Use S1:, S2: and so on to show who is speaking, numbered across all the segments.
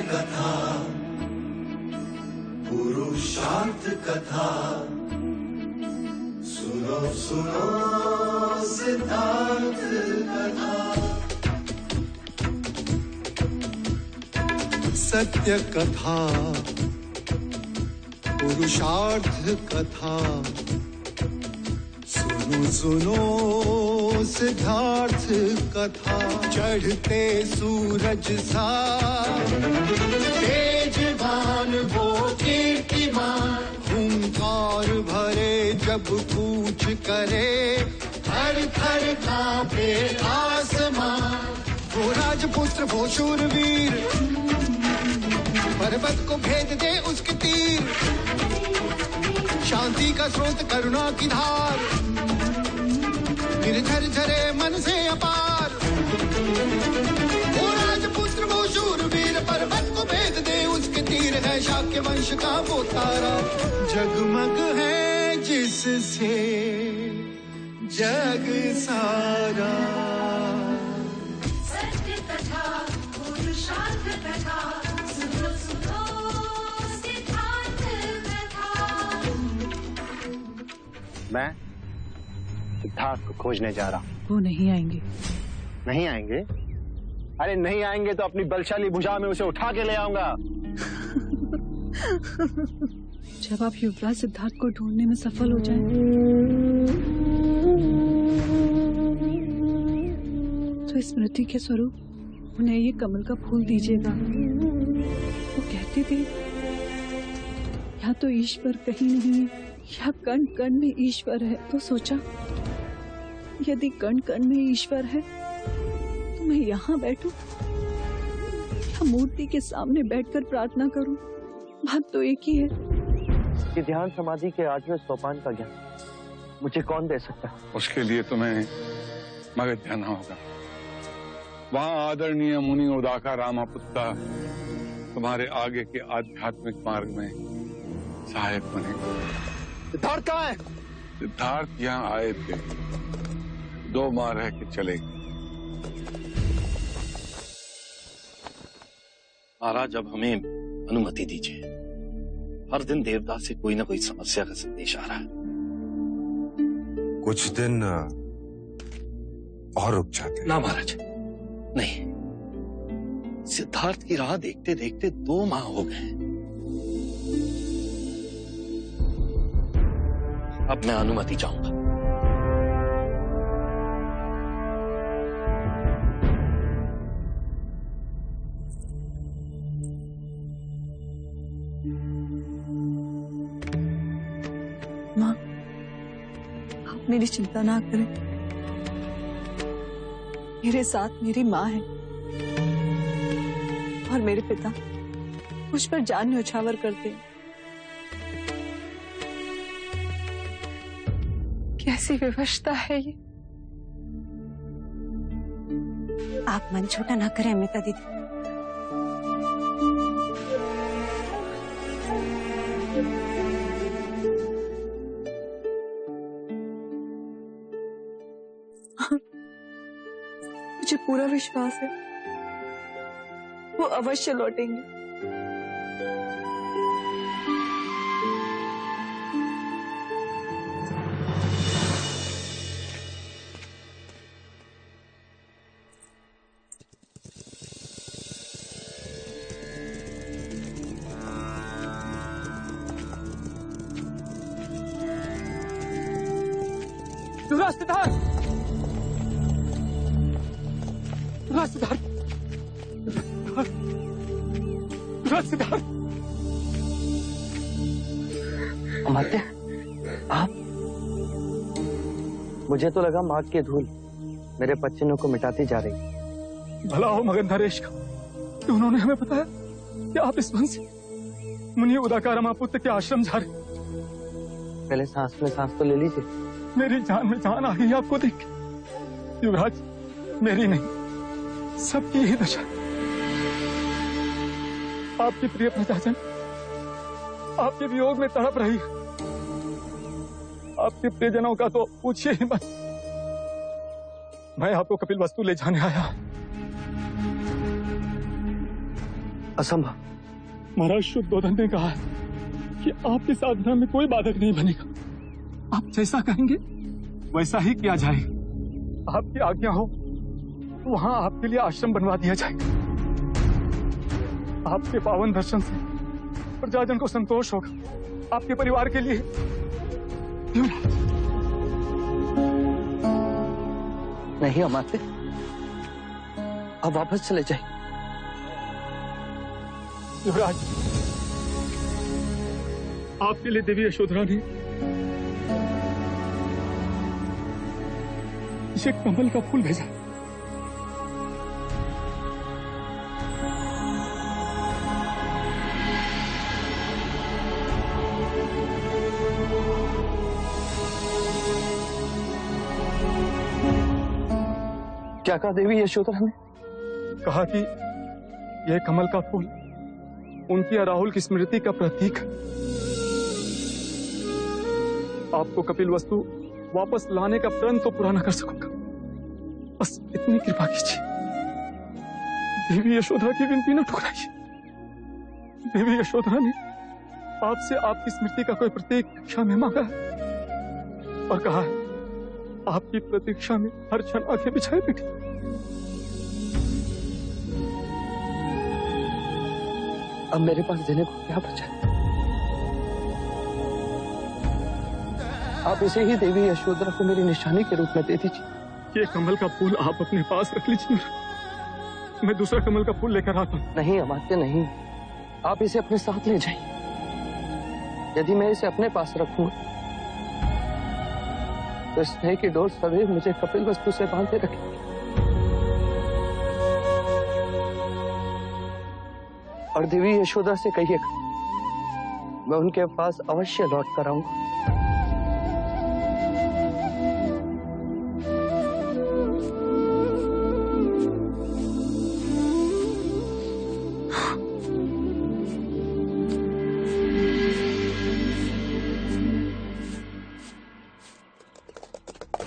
S1: कथा, पुरुषार्थ कथा, सुनो सुनो सिद्धार्थ कथा। सत्य कथा, पुरुषार्थ कथा, सुनो सुनो सिद्धार्थ कथा। चढ़ते सूरज सा तेजवान वो कीर्तिमान, हुंकार भरे जब कूच करे, थर थर कांपे आसमान। वो राजपुत्र वो शूरवीर, पर्वत को भेद दे उसके तीर, शांति का स्रोत करुणा की धार, निर्झर झरे मन से अपार। वो राजपुत्र वो शूरवीर, पर्वत को भेद दे उसके तीर, है शाक्य वंश का वो तारा, जगमग है जिससे जग सारा।
S2: सत्य कथा, पुरुषार्थ कथा, सुनो सुनो सिद्धार्थ कथा।
S3: मैं सिद्धार्थ को खोजने जा रहा हूँ।
S4: वो नहीं आएंगे।
S3: नहीं आएंगे? अरे नहीं आएंगे तो अपनी बलशाली भुजा में उसे उठा के ले आऊंगा।
S4: जब आप युवराज सिद्धार्थ को ढूंढने में सफल हो जाएं, तो स्मृति के स्वरूप उन्हें ये कमल का फूल दीजिएगा। वो कहते थे या तो ईश्वर कहीं नहीं है या कण कण में ईश्वर है। तो सोचा यदि कण कण में ईश्वर है तो मैं यहाँ बैठूं या मूर्ति के सामने बैठकर प्रार्थना करूं? बात तो एक ही है।
S3: ये ध्यान समाधि के 8वें सोपान का ज्ञान मुझे कौन दे सकता है?
S5: उसके लिए तुम्हें मगध जाना होगा। वहाँ आदरणीय मुनि उदाका रामापुत्ता तुम्हारे आगे के आध्यात्मिक मार्ग में सहायक बनेंगे।
S3: सिद्धार्थ कहाँ है?
S5: सिद्धार्थ यहाँ आए थे, 2 माह रह के चले गए।
S6: महाराज अब हमें अनुमति दीजिए। हर दिन देवदास से कोई ना कोई समस्या का संदेश आ रहा है।
S7: कुछ दिन और रुक जाते।
S6: ना महाराज, नहीं। सिद्धार्थ की राह देखते देखते 2 माह हो गए। अब मैं अनुमति चाहूंगा।
S4: माँ, आप मेरी चिंता ना करें। मेरे साथ मेरी माँ है और मेरे पिता मुझ पर जान न्यौछावर करते हैं। कैसी विवशता है ये।
S8: आप मन छोटा ना करें अमिता दीदी।
S4: मुझे पूरा विश्वास है वो अवश्य लौटेंगे।
S9: सिद्धार्थ, सिद्धार्थ, सिद्धार्थ।
S3: अमात्य, आप? मुझे तो लगा माँ की धूल मेरे पच्चीनों को मिटाती जा रही।
S9: भला हो मगधनरेश का कि उन्होंने हमें बताया कि आप इस वन से मुनि उदाका रामापुत्र के आश्रम जा रहे।
S3: पहले सांस में सांस तो ले लीजिए।
S9: मेरी जान में जान आ गई आपको देख के। युवराज, मेरी नहीं, सबकी ही दशा। आपकी प्रिय प्रजाजन आपके वियोग में तड़प रही है। आपके प्रियजनों का तो पूछिए ही मत। मैं आपको कपिल वस्तु ले जाने आया।
S3: असंभव।
S9: महाराज शुद्धोधन ने कहा है कि आपकी साधना में कोई बाधक नहीं बनेगा। आप जैसा कहेंगे वैसा ही किया जाएगा। आपकी आज्ञा हो तो वहां आपके लिए आश्रम बनवा दिया जाएगा। आपके पावन दर्शन से प्रजाजन को संतोष होगा, आपके परिवार के लिए।
S3: नहीं अमात्य, अब वापस चले जाए।
S9: युवराज, आपके लिए देवी यशोधरा ने इसे कमल का फूल भेजा।
S3: क्या कहा देवी यशोधरा ने?
S9: कहा कि यह कमल का फूल उनकी और राहुल की स्मृति का प्रतीक है। आपको कपिल वस्तु वापस लाने का प्रण तो पूरा ना कर सकूंगा, बस इतनी कृपा कीजिए। देवी यशोधरा की विनती न ठुकराइए। देवी यशोधरा ने आपसे आपकी स्मृति का कोई प्रतीक भिक्षा में मांगा है और कहा है आपकी प्रतीक्षा में हर क्षण आंखें बिछाए बैठी।
S3: अब मेरे पास देने को क्या बचा? आप इसे ही देवी यशोधरा को मेरी निशानी के रूप में दे दीजिए।
S9: ये कमल का फूल आप अपने पास रख लीजिए, मैं दूसरा कमल का फूल लेकर आता हूँ।
S3: नहीं अमात्य नहीं, आप इसे अपने साथ ले जाइए। यदि मैं इसे अपने पास रखूंगा तो स्नेह की डोर सदैव मुझे कपिल वस्तु से बांधे रखेगी। और देवी यशोदा से कहिएगा मैं उनके पास अवश्य लौट कर आऊंगा।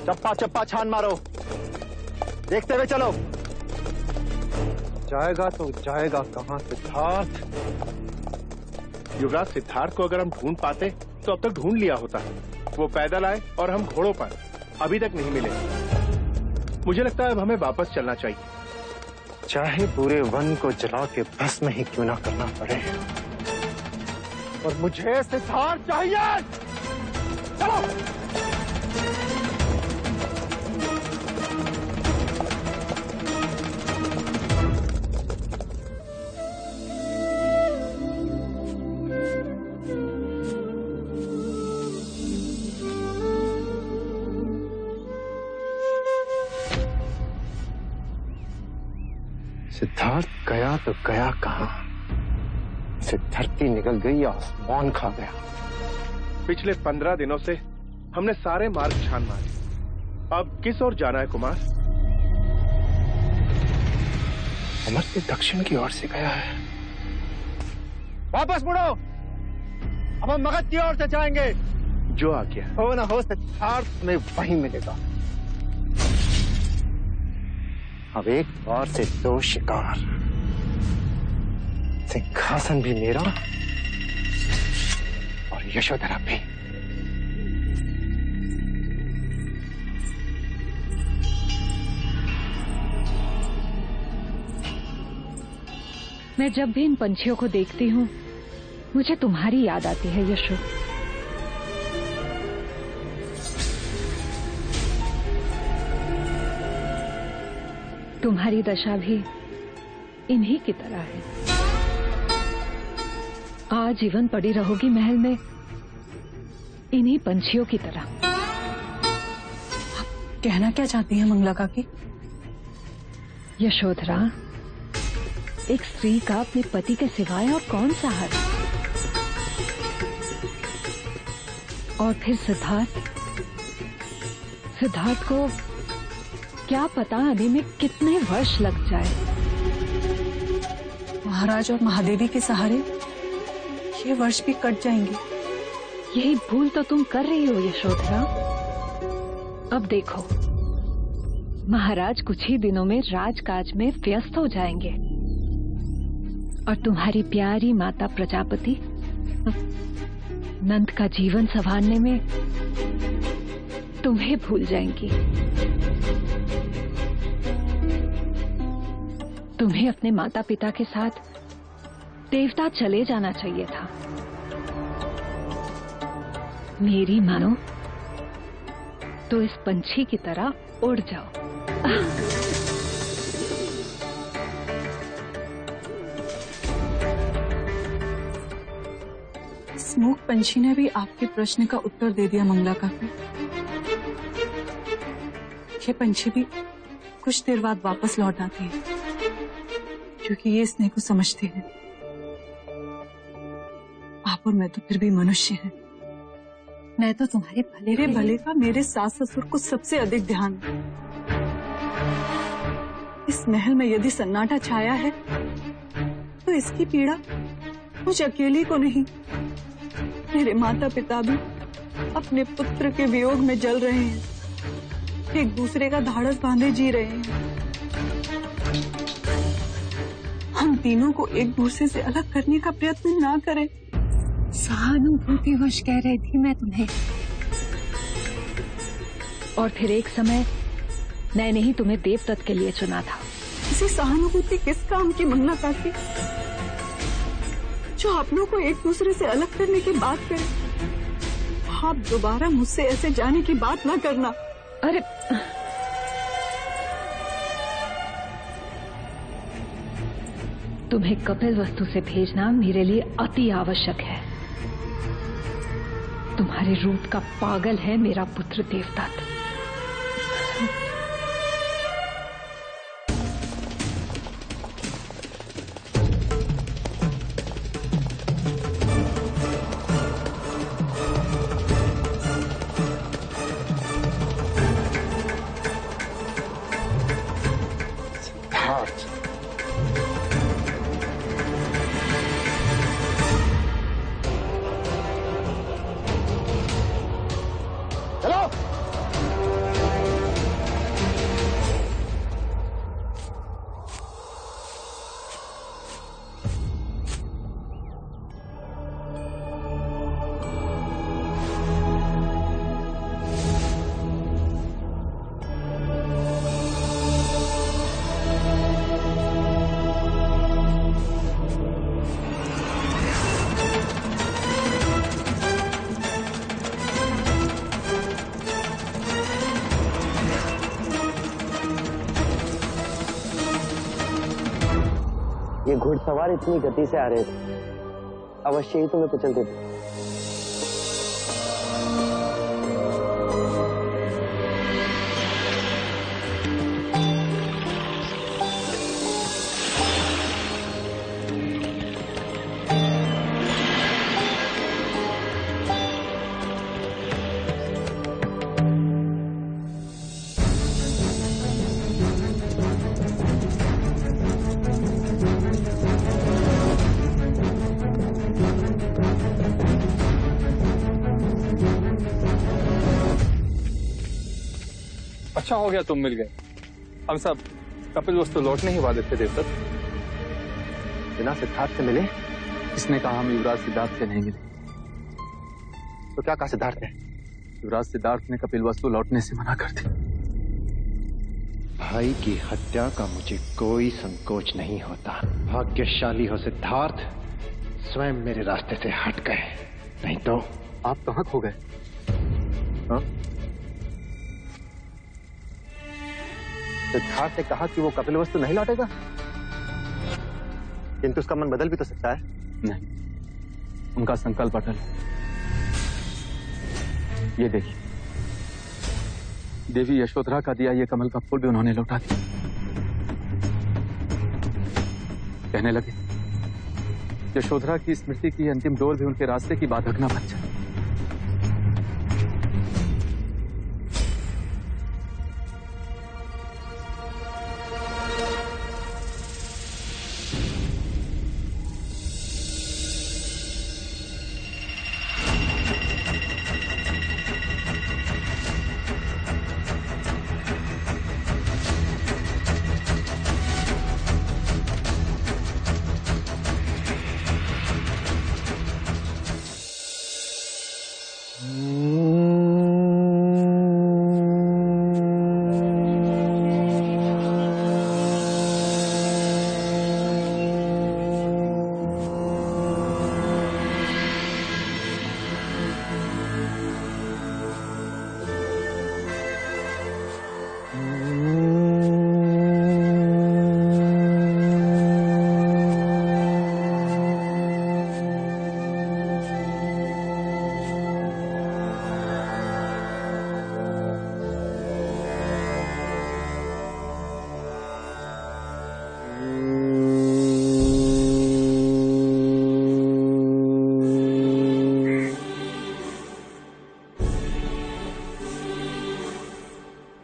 S3: चप्पा चप्पा छान मारो, देखते हुए चलो।
S7: जाएगा तो जाएगा कहां सिद्धार्थ? युवराज सिद्धार्थ को अगर हम ढूंढ पाते तो अब तक ढूंढ लिया होता। वो पैदल आए और हम घोड़ों पर, अभी तक नहीं मिले। मुझे लगता है अब हमें वापस चलना चाहिए,
S3: चाहे पूरे वन को जला के भस्म ही क्यों ना करना पड़े।
S7: और मुझे सिद्धार्थ चाहिए। चलो।
S3: सिद्धार्थ गया तो गया कहां? से धरती निकल गई, आसमान खा गया।
S7: पिछले 15 दिनों से हमने सारे मार्ग छान मारे, अब किस ओर जाना है कुमार?
S3: अमर्त्य दक्षिण की ओर से गया है।
S7: वापस मुड़ो, अब हम मगध की ओर से जाएंगे। जो आ गया
S3: हो ना हो, सिद्धार्थ में वहीं मिलेगा। अब एक बार से 2 शिकार, सिंहासन भी मेरा और यशोधरा भी।
S4: मैं जब भी इन पंछियों को देखती हूँ मुझे तुम्हारी याद आती है यशो। तुम्हारी दशा भी इन्हीं की तरह है। आजीवन पड़ी रहोगी महल में इन्हीं पंछियों की तरह।
S8: आप कहना क्या चाहती हैं मंगला काकी?
S4: यशोधरा, एक स्त्री का अपने पति के सिवाय और कौन सा हक? और फिर सिद्धार्थ को क्या पता आने में कितने वर्ष लग जाए।
S8: महाराज और महादेवी के सहारे ये वर्ष भी कट जाएंगे।
S4: यही भूल तो तुम कर रही हो यशोधरा। अब देखो, महाराज कुछ ही दिनों में राजकाज में व्यस्त हो जाएंगे और तुम्हारी प्यारी माता प्रजापति नंद का जीवन संवारने में तुम्हें भूल जाएंगी। तुम्हें अपने माता पिता के साथ देवता चले जाना चाहिए था। मेरी मानो तो इस पंछी की तरह उड़ जाओ।
S8: इस मूक पंछी ने भी आपके प्रश्न का उत्तर दे दिया मंगला काकी। ये पंछी भी कुछ देर बाद वापस लौट आती है, क्योंकि ये स्नेह को समझती है। आप और मैं तो फिर भी मनुष्य हैं। मैं तो तुम्हारे भले का मेरे सास ससुर को सबसे अधिक ध्यान है। इस महल में यदि सन्नाटा छाया है तो इसकी पीड़ा मुझ अकेली को नहीं, मेरे माता पिता भी अपने पुत्र के वियोग में जल रहे हैं, एक दूसरे का धाड़स बांधे जी रहे हैं। हम तीनों को एक दूसरे से अलग करने का प्रयत्न ना करें।
S4: सहानुभूतिवश कह रही थी मैं तुम्हें। और फिर एक समय मैंने ही तुम्हें देवदत्त के लिए चुना था।
S8: इसी सहानुभूति किस काम की मंगला काकी, जो अपनों को एक दूसरे से अलग करने की बात करे। आप दोबारा मुझसे ऐसे जाने की बात ना करना।
S4: अरे तुम्हें कपिल वस्तु से भेजना मेरे लिए अति आवश्यक है। तुम्हारे रूप का पागल है मेरा पुत्र देवदत्त।
S3: ये घुड़सवार इतनी गति से आ रहे थे, अवश्य ही तुम्हें कुचल देते।
S9: अच्छा हो गया तुम मिल गए। हम सब कपिल वस्तु लौटने ही वाले थे देवदत्त।
S3: बिना सिद्धार्थ से मिले?
S9: इसने कहा हम युवराज सिद्धार्थ से नहीं मिले।
S3: तो क्या कहा सिद्धार्थ ने?
S9: युवराज सिद्धार्थ ने कपिल वस्तु लौटने से मना कर दी।
S3: भाई की हत्या का मुझे कोई संकोच नहीं होता। भाग्यशाली हो सिद्धार्थ, स्वयं मेरे रास्ते से हट गए, नहीं तो
S9: आप कहाँ खो गए? हाँ?
S3: सिद्धार्थ ने कहा कि वो कपिल वस्तु नहीं लौटेगा, किंतु उसका मन बदल भी तो सकता है।
S9: नहीं, उनका संकल्प अटल है। ये देखिए, देवी यशोधरा का दिया ये कमल का फूल भी उन्होंने लौटा दिया। कहने लगे यशोधरा की स्मृति की अंतिम डोर भी उनके रास्ते की बाधक न बन जाए।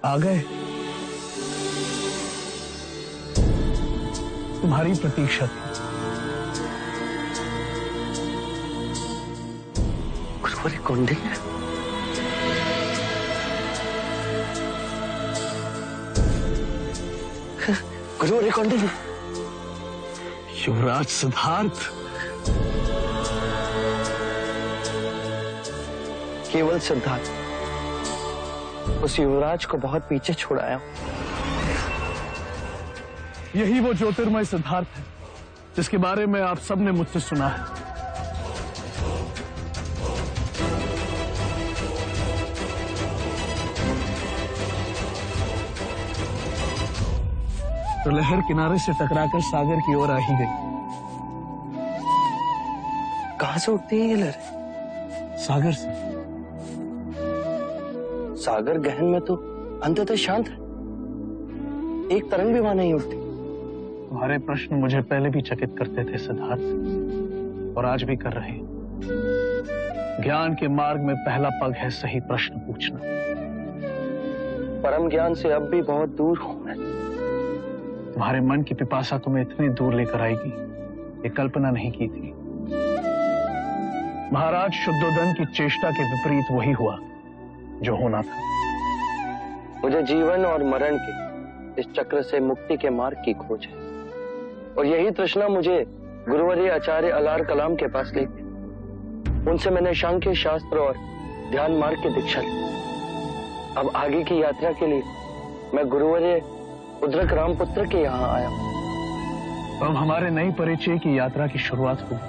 S10: आ गए। तुम्हारी प्रतीक्षा थी।
S11: गुरुवरी कौंडिन्य, गुरुवरी कौंडिन्य,
S10: युवराज सिद्धार्थ।
S11: केवल सिद्धार्थ, उस युवराज को बहुत पीछे छुड़ाया हूं।
S10: यही वो ज्योतिर्मय सिद्धार्थ है जिसके बारे में आप सबने मुझसे सुना है। तो लहर किनारे से टकराकर सागर की ओर आ ही गई।
S11: कहां से उठती है ये लहर?
S10: सागर से।
S11: सागर गहन में तो अंततः शांत है, एक तरंग भी वहां नहीं उठती।
S10: तुम्हारे प्रश्न मुझे पहले भी चकित करते थे सिद्धार्थ, और आज भी कर रहे हैं। ज्ञान के मार्ग में पहला पग है सही प्रश्न पूछना।
S11: परम ज्ञान से अब भी बहुत दूर हूं मैं।
S10: तुम्हारे मन की पिपासा तुम्हें इतनी दूर लेकर आएगी, ये कल्पना नहीं की थी। महाराज शुद्धोदन की चेष्टा के विपरीत वही हुआ जो होना था।
S11: मुझे जीवन और मरण के इस चक्र से मुक्ति के मार्ग की खोज है, और यही तृष्णा मुझे गुरुवरी आचार्य अलार कलाम के पास ले गई। उनसे मैंने सांख्य शास्त्र और ध्यान मार्ग की दीक्षा ली। अब आगे की यात्रा के लिए मैं गुरुवरी उद्रक रामपुत्र के यहाँ आया हूं।
S10: अब हमारे नई परिचय की यात्रा की शुरुआत हुई।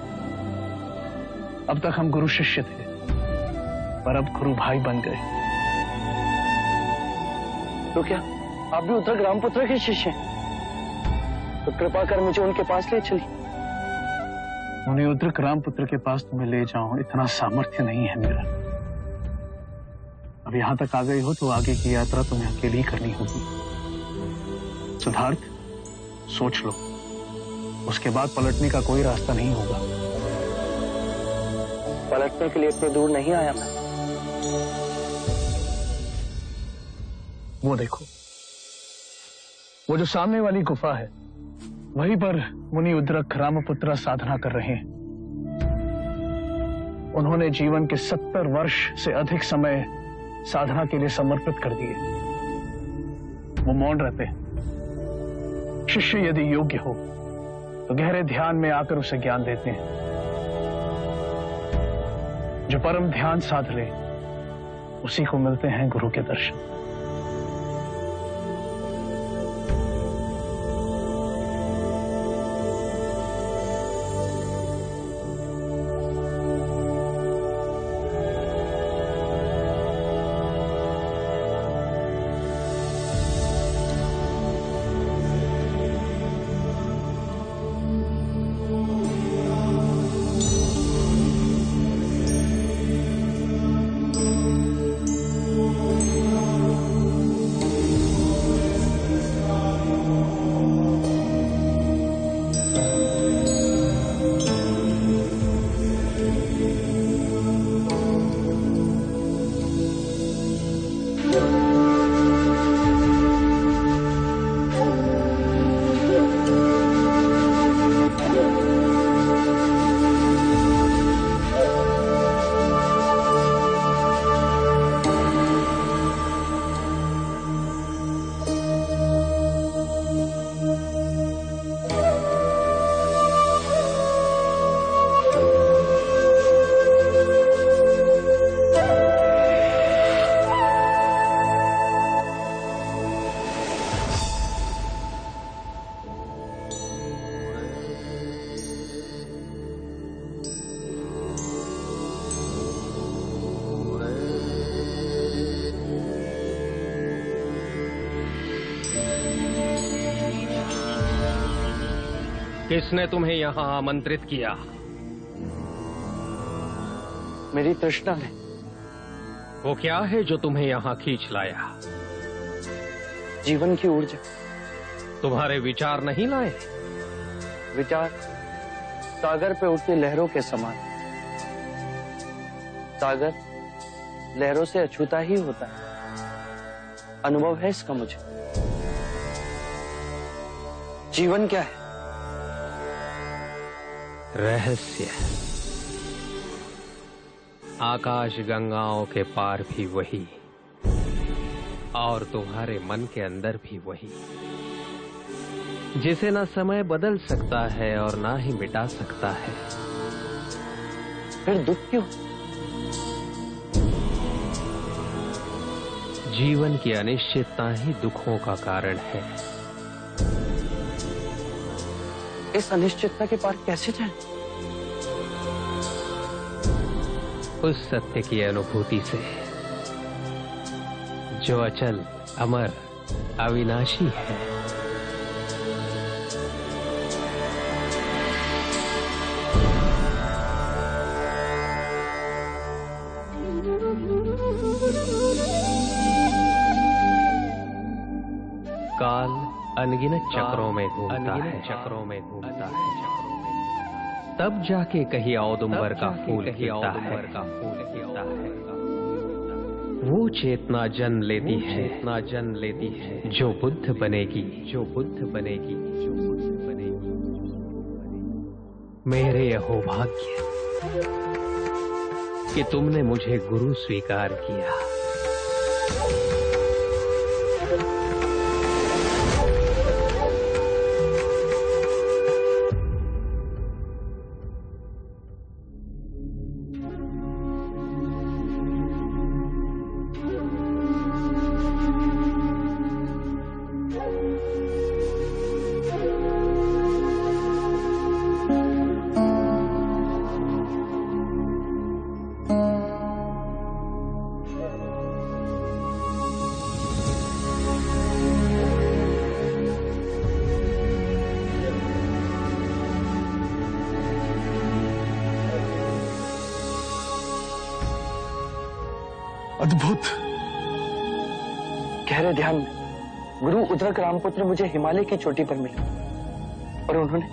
S10: अब तक हम गुरु शिष्य थे, पर अब गुरु भाई बन गए।
S11: तो क्या आप भी उद्रक रामपुत्र के शिष्य हैं? तो कृपा कर मुझे उनके पास ले चलिए।
S10: उन्हें उद्रक रामपुत्र के पास तुम्हें ले जाऊं, इतना सामर्थ्य नहीं है मेरा। अब यहां तक आ गई हो तो आगे की यात्रा तुम्हें अकेली ही करनी होगी। सिद्धार्थ, सोच लो, उसके बाद पलटने का कोई रास्ता नहीं होगा।
S11: पलटने के लिए इतने दूर नहीं आया मैं।
S10: वो देखो, वो जो सामने वाली गुफा है, वहीं पर मुनि उद्रक रामपुत्र साधना कर रहे हैं। उन्होंने जीवन के 70 वर्ष से अधिक समय साधना के लिए समर्पित कर दिए। वो मौन रहते हैं। शिष्य यदि योग्य हो तो गहरे ध्यान में आकर उसे ज्ञान देते हैं। जो परम ध्यान साध ले, उसी को मिलते हैं गुरु के दर्शन।
S12: किसने तुम्हें यहाँ आमंत्रित किया?
S11: मेरी तृष्णा ने।
S12: वो क्या है जो तुम्हें यहाँ खींच लाया?
S11: जीवन की ऊर्जा।
S12: तुम्हारे विचार नहीं लाए?
S11: विचार सागर पे उठती लहरों के समान। सागर लहरों से अछूता ही होता है, अनुभव है इसका मुझे। जीवन क्या है?
S12: रहस्य। आकाश गंगाओं के पार भी वही, और तुम्हारे मन के अंदर भी वही, जिसे ना समय बदल सकता है और ना ही मिटा सकता है।
S11: फिर दुख क्यों?
S12: जीवन की अनिश्चितता ही दुखों का कारण है।
S11: इस अनिश्चितता के पार कैसे जाएं?
S12: उस सत्य की अनुभूति से जो अचल, अमर, अविनाशी है। काल अनगिनत चक्रों में घूमता है, तब जाके कहीं औदुंबर का फूल खिलता है। वो चेतना जन्म लेती है जो बुद्ध बनेगी। मेरे अहोभाग्य कि तुमने मुझे गुरु स्वीकार किया।
S10: अद्भुत।
S11: गहरे ध्यान में गुरु उद्रक रामपुत्र मुझे हिमालय की चोटी पर मिले और उन्होंने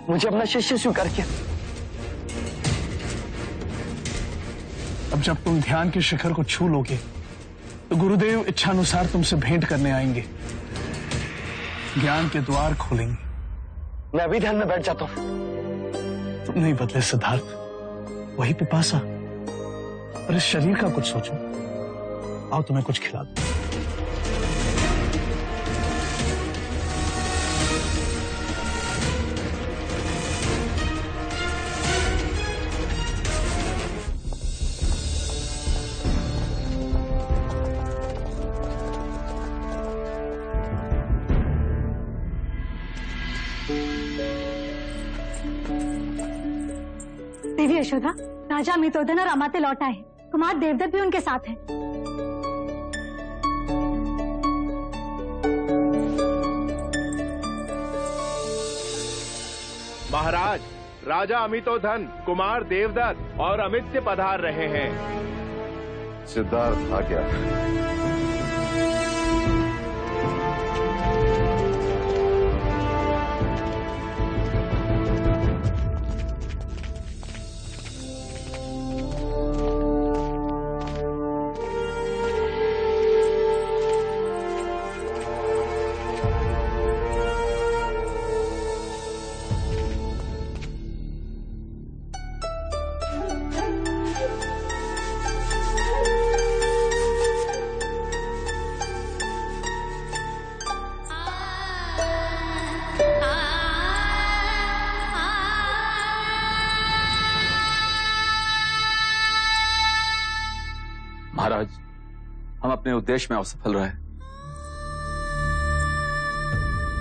S11: मुझे अपना शिष्य स्वीकार किया।
S10: अब जब तुम ध्यान के शिखर को छू लोगे तो गुरुदेव इच्छानुसार तुमसे भेंट करने आएंगे, ज्ञान के द्वार खोलेंगे।
S11: मैं अभी ध्यान में बैठ जाता हूं।
S10: तुम नहीं बदले सिद्धार्थ, वही पिपासा। और इस शरीर का कुछ सोचो। आओ तुम्हें कुछ खिला दो।
S13: देवी यशोदा, राजा अमितोदन और अमात्य लौट आए। कुमार देवदत्त भी उनके साथ हैं।
S7: महाराज, राजा अमितोधन, कुमार देवदत्त और अमित्य पधार रहे हैं।
S14: सिद्धार्थ आ गया।
S9: महाराज, हम अपने उद्देश्य में असफल रहे।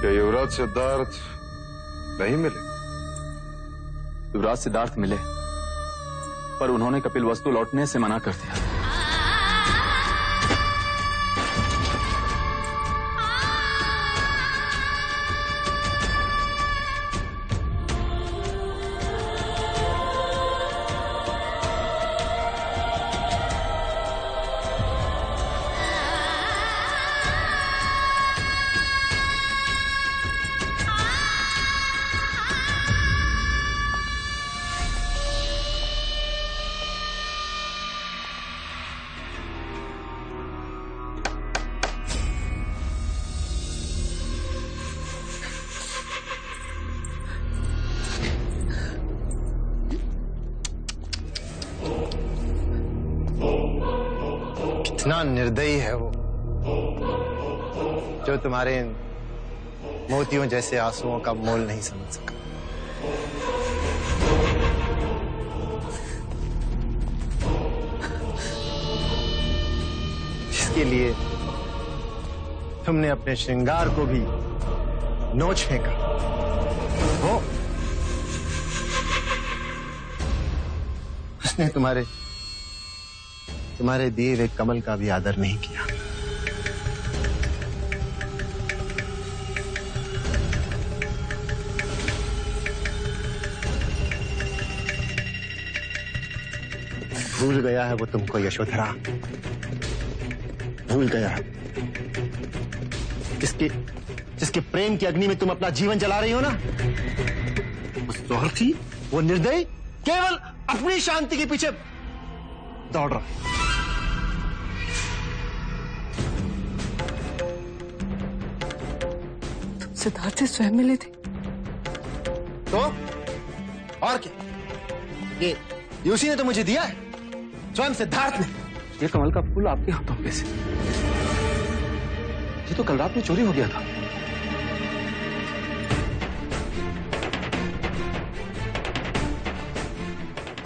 S14: क्या युवराज सिद्धार्थ नहीं मिले?
S9: युवराज सिद्धार्थ मिले, पर उन्होंने कपिलवस्तु लौटने से मना कर दिया।
S3: कितना निर्दयी है वो, जो तुम्हारे इन मोतियों जैसे आंसुओं का मोल नहीं समझ सका। इसके लिए तुमने अपने श्रृंगार को भी नोच फेंका। वो उसने तुम्हारे दिए हुए कमल का भी आदर नहीं किया। भूल गया है वो तुमको यशोधरा, भूल गया है। जिसके प्रेम की अग्नि में तुम अपना जीवन जला रही हो ना, वो स्वार्थी, वो निर्दयी, केवल अपनी शांति के पीछे दौड़ रहा।
S8: तुम सिद्धार्थ से स्वयं मिले थे?
S3: तो और क्या, ये उसी ने तो मुझे दिया है, स्वयं सिद्धार्थ ने।
S9: ये कमल का फूल आपके हाथों में से? ये तो कल रात में चोरी हो गया था।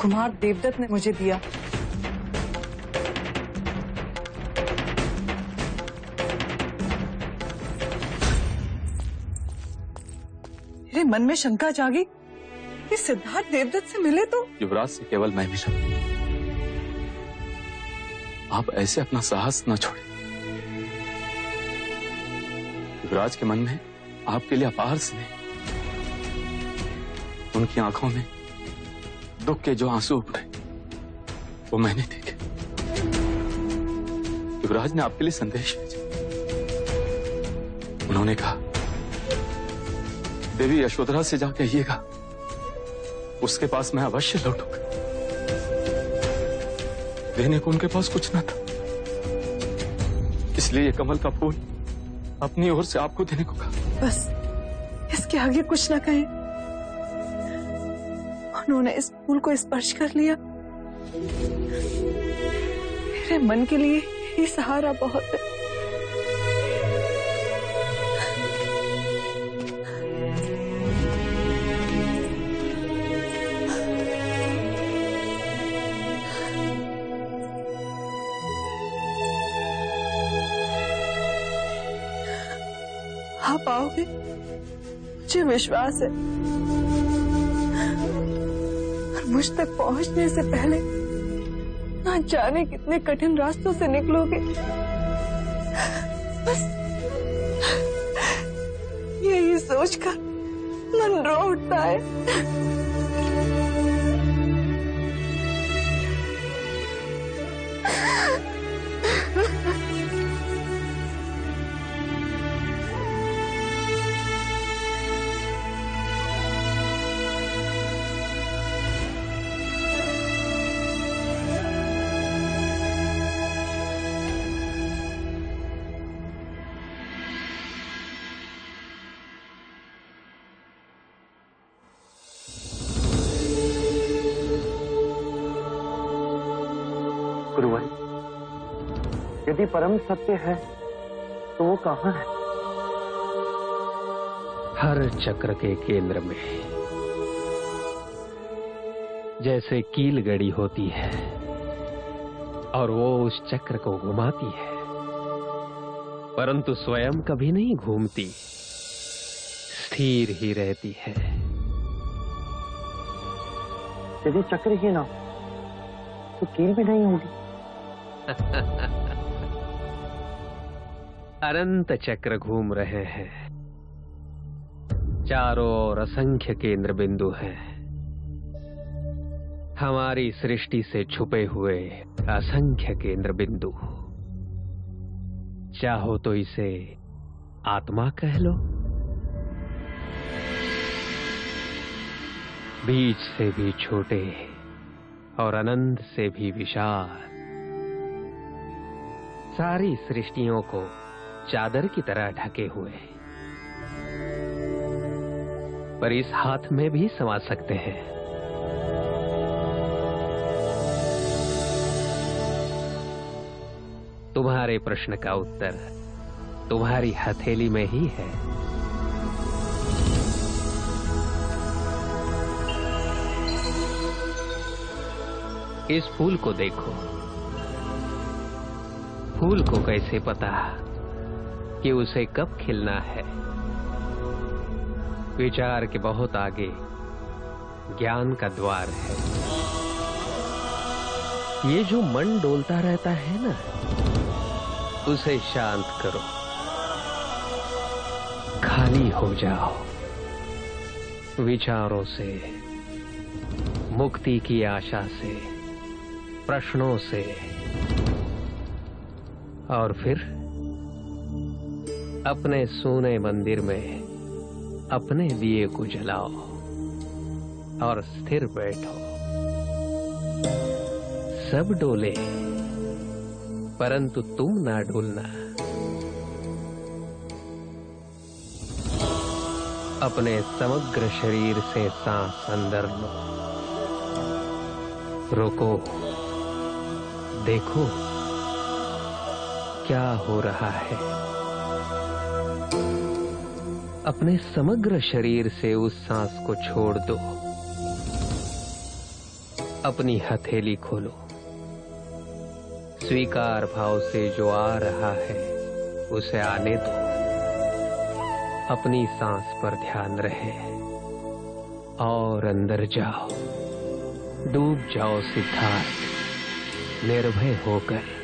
S8: कुमार देवदत्त ने मुझे दिया। मेरे मन में शंका जागी कि सिद्धार्थ देवदत्त से मिले तो
S9: युवराज से केवल मैं मिला। आप ऐसे अपना साहस न छोड़ें। युवराज के मन में आपके लिए अपार स्नेह, उनकी आंखों में दुख के जो आंसू उभरे वो मैंने देखे। युवराज ने आपके लिए संदेश भेजा। उन्होंने कहा, देवी यशोधरा से जा कहिएगा उसके पास मैं अवश्य लौटूंगा। देने को उनके पास कुछ न था, इसलिए ये कमल का फूल अपनी ओर से आपको देने को कहा।
S8: बस इसके आगे कुछ न कहें। उन्होंने इस फूल को स्पर्श कर लिया। मेरे मन के लिए ये सहारा बहुत है। आप आओगे, मुझे विश्वास है। और मुझ तक पहुंचने से पहले ना जाने कितने कठिन रास्तों से निकलोगे। बस यही सोचकर मन रो उठता है।
S11: गुरुवर, यदि परम सत्य है तो वो कहाँ है?
S12: हर चक्र के केंद्र में जैसे कील गड़ी होती है और वो उस चक्र को घुमाती है, परंतु स्वयं कभी नहीं घूमती, स्थिर ही रहती है।
S11: यदि चक्र ही ना हो तो कील भी नहीं होगी।
S12: अनंत चक्र घूम रहे हैं, चारों ओर असंख्य केंद्र बिंदु हैं। हमारी सृष्टि से छुपे हुए असंख्य केंद्र बिंदु। चाहो तो इसे आत्मा कह लो, बीज से भी छोटे और अनंत से भी विशाल, सारी सृष्टियों को चादर की तरह ढके हुए, पर इस हाथ में भी समा सकते हैं। तुम्हारे प्रश्न का उत्तर तुम्हारी हथेली में ही है। इस फूल को देखो। फूल को कैसे पता कि उसे कब खिलना है? विचार के बहुत आगे ज्ञान का द्वार है। ये जो मन डोलता रहता है ना, उसे शांत करो, खाली हो जाओ विचारों से, मुक्ति की आशा से, प्रश्नों से, और फिर अपने सोने मंदिर में अपने दिए को जलाओ और स्थिर बैठो। सब डोले परंतु तुम ना डोलना। अपने समग्र शरीर से सांस अंदर लो, रोको, देखो क्या हो रहा है। अपने समग्र शरीर से उस सांस को छोड़ दो। अपनी हथेली खोलो, स्वीकार भाव से जो आ रहा है उसे आने दो। अपनी सांस पर ध्यान रहे और अंदर जाओ, डूब जाओ सिद्धार्थ, निर्भय होकर।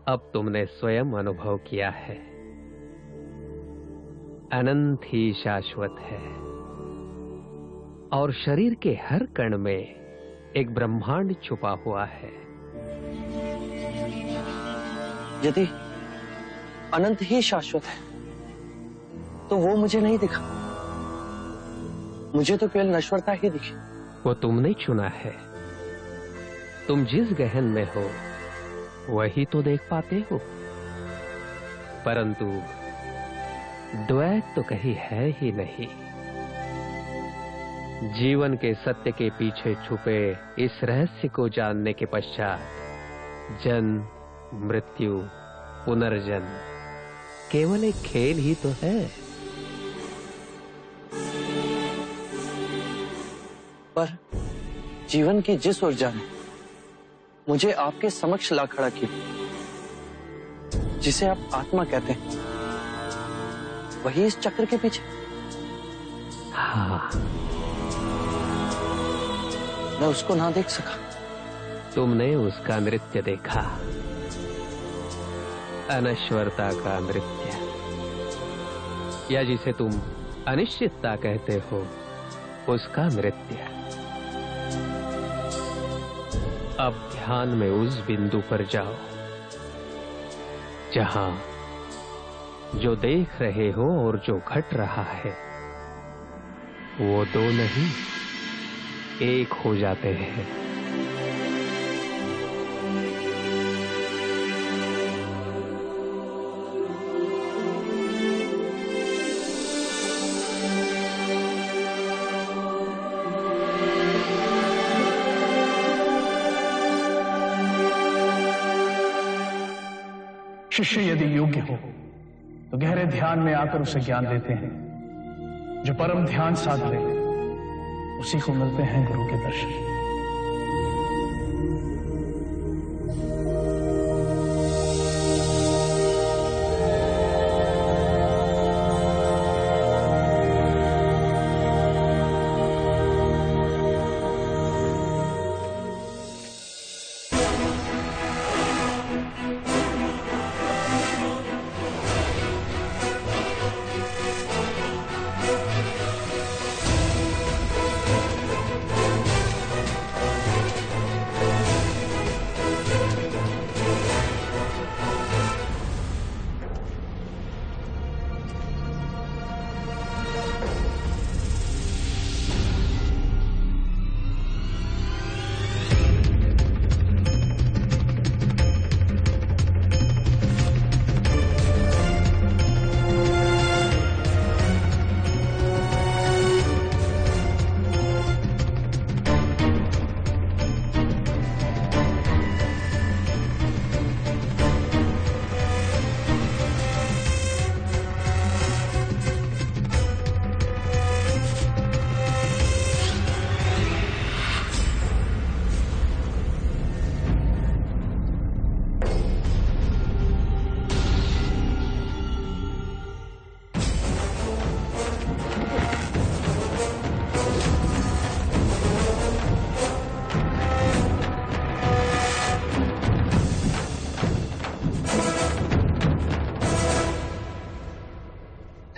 S12: अब तुमने स्वयं अनुभव किया है, अनंत ही शाश्वत है और शरीर के हर कण में एक ब्रह्मांड छुपा हुआ है।
S11: यदि अनंत ही शाश्वत है तो वो मुझे नहीं दिखा, मुझे तो केवल नश्वरता ही दिखी।
S12: वो तुमने चुना है। तुम जिस गहन में हो वही तो देख पाते हो, परंतु द्वैत तो कहीं है ही नहीं। जीवन के सत्य के पीछे छुपे इस रहस्य को जानने के पश्चात जन्म, मृत्यु, पुनर्जन्म केवल एक खेल ही तो है।
S11: पर जीवन की जिस ऊर्जा ने मुझे आपके समक्ष ला खड़ा किया, जिसे आप आत्मा कहते हैं, वही इस चक्र के पीछे।
S12: हाँ,
S11: मैं उसको ना देख सका।
S12: तुमने उसका नृत्य देखा, अनश्वरता का नृत्य, या जिसे तुम अनिश्चितता कहते हो, उसका नृत्य। अब ध्यान में उस बिंदु पर जाओ जहां जो देख रहे हो और जो घट रहा है वो दो नहीं, एक हो जाते हैं।
S10: शिष्य यदि योग्य हो तो गहरे ध्यान में आकर उसे ज्ञान देते हैं। जो परम ध्यान साध ले उसी को मिलते हैं गुरु के दर्शन।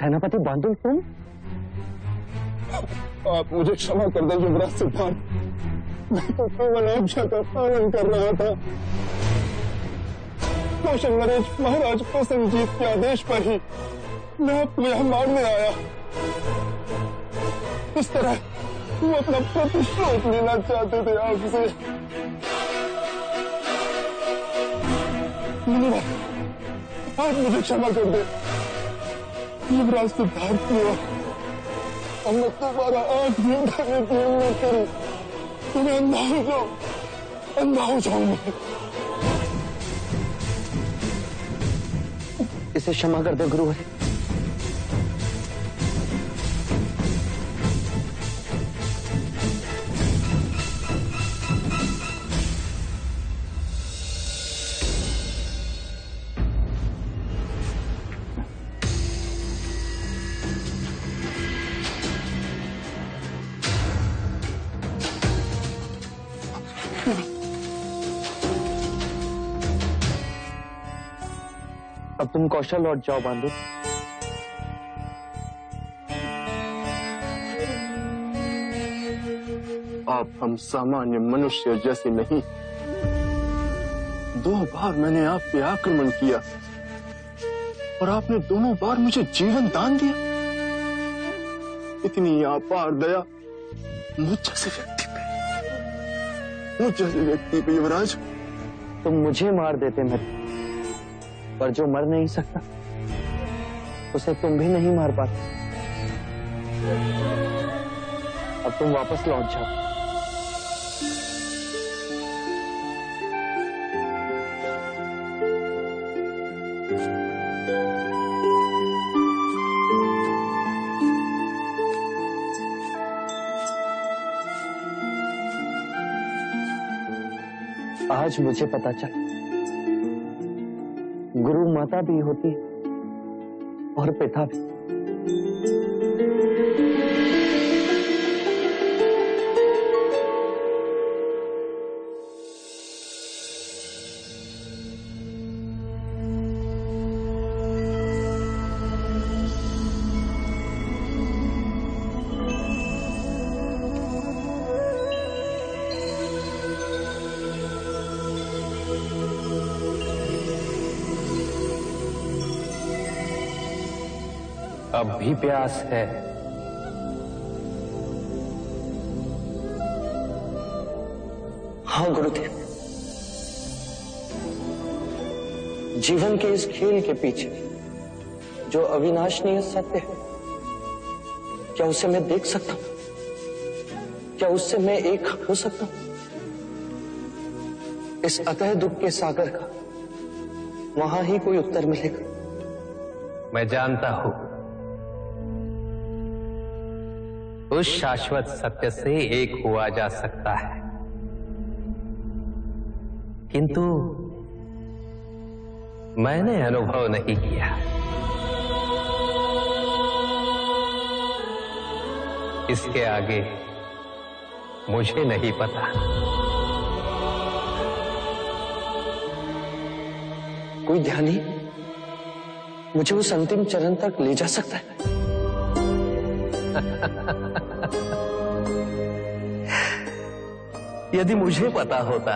S11: सेनापति बांदुल, तुम?
S9: आप मुझे क्षमा कर दें युवराज सिद्धार्थ, मैं तो केवल आज्ञा का पालन कर रहा था। कौशल नरेश महाराज प्रसन्नजीत के आदेश पर ही मैं आपको यहां मारने आया। इस तरह वो अपना प्रतिशोध लेना चाहते थे आपसे। धन्यवाद, आप मुझे क्षमा कर दे। युवराज सिद्धार्थ की ओर और मैं तुम्हारा आंख भी उठाने की हिम्मत करूं तो मैं अंधा हो जाऊंगा।
S11: इसे क्षमा कर दे गुरुवर। अब तुम कौशल लौट जाओ बांदुल।
S9: आप हम सामान्य मनुष्य जैसे नहीं। 2 बार मैंने आप पे आक्रमण किया और आपने दोनों बार मुझे जीवन दान दिया। इतनी अपार दया मुझ जैसे व्यक्ति पे युवराज।
S11: तुम मुझे मार देते मैं, पर जो मर नहीं सकता उसे तुम भी नहीं मार पाते। अब तुम वापस लौट जाओ। आज मुझे पता चला गुरु माता भी होती है और पिता भी।
S12: अब भी प्यास है?
S11: हाँ गुरुदेव, जीवन के इस खेल के पीछे जो अविनाशनीय सत्य है, क्या उसे मैं देख सकता हूं? क्या उससे मैं एक हो सकता हूं? इस अतः दुख के सागर का वहां ही कोई उत्तर मिलेगा।
S12: मैं जानता हूं उस शाश्वत सत्य से एक हुआ जा सकता है, किंतु मैंने अनुभव नहीं किया। इसके आगे मुझे नहीं पता।
S11: कोई ध्यानी मुझे उस अंतिम चरण तक ले जा सकता है?
S12: यदि मुझे पता होता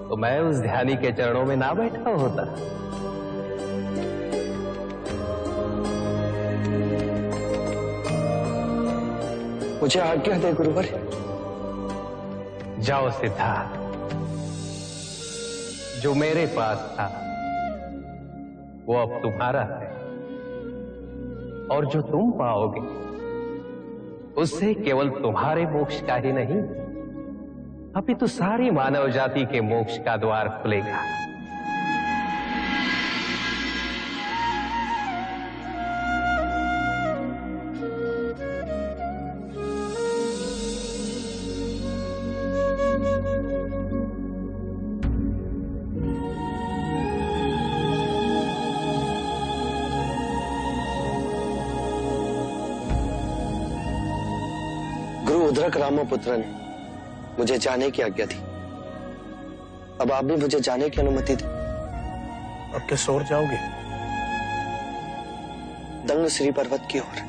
S12: तो मैं उस ध्यानी के चरणों में ना बैठा होता।
S11: मुझे आज्ञा दे गुरुवर।
S12: जाओ सिद्धार्थ, जो मेरे पास था वो अब तुम्हारा है, और जो तुम पाओगे उससे केवल तुम्हारे मोक्ष का ही नहीं, अपितु सारी मानव जाति के मोक्ष का द्वार खुलेगा।
S11: उद्रक रामपुत्र ने मुझे जाने की आज्ञा दी। अब आप भी मुझे जाने की अनुमति दें।
S10: अब क्या सौर जाओगे?
S11: तंग श्री पर्वत की ओर।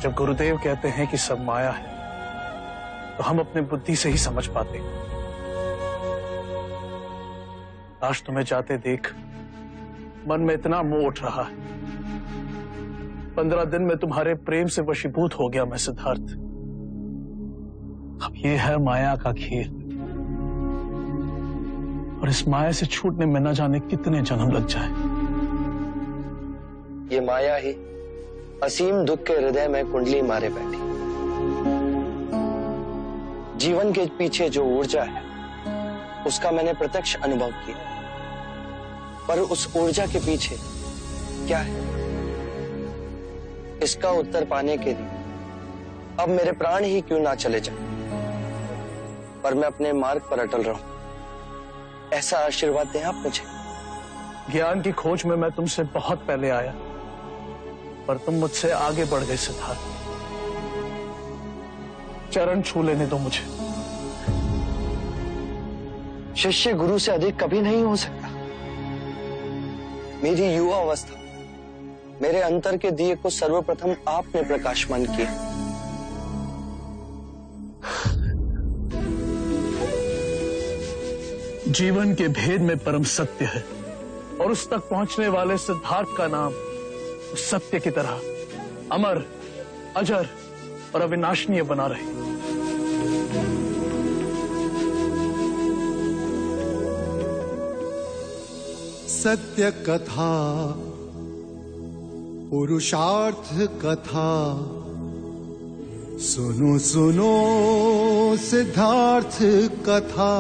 S10: जब गुरुदेव कहते हैं कि सब माया है तो हम अपने बुद्धि से ही समझ पाते हैं। आज तुम्हें जाते देख मन में इतना मोह उठ रहा है। 15 दिन में तुम्हारे प्रेम से वशीभूत हो गया मैं सिद्धार्थ। अब ये है माया का खेल, और इस माया से छूटने में न जाने कितने जन्म लग जाए।
S11: ये माया ही असीम दुख के हृदय में कुंडली मारे बैठी। जीवन के पीछे जो ऊर्जा है उसका मैंने प्रत्यक्ष अनुभव किया, पर उस ऊर्जा के पीछे क्या है, इसका उत्तर पाने के लिए अब मेरे प्राण ही क्यों ना चले जाएं, पर मैं अपने मार्ग पर अटल रहूं। ऐसा आशीर्वाद दें आप मुझे।
S10: ज्ञान की खोज में मैं तुमसे बहुत पहले आया, पर तुम मुझसे आगे बढ़ गए सिद्धार्थ। चरण छू लेने दो मुझे।
S11: शिष्य गुरु से अधिक कभी नहीं हो सकता। मेरी युवा अवस्था, मेरे अंतर के दिए को सर्वप्रथम आपने प्रकाशमान किया।
S10: जीवन के भेद में परम सत्य है, और उस तक पहुंचने वाले सिद्धार्थ का नाम उस सत्य की तरह अमर, अजर और अविनाशनीय बना रहे।
S1: सत्य कथा, पुरुषार्थ कथा, सुनो सुनो सिद्धार्थ कथा।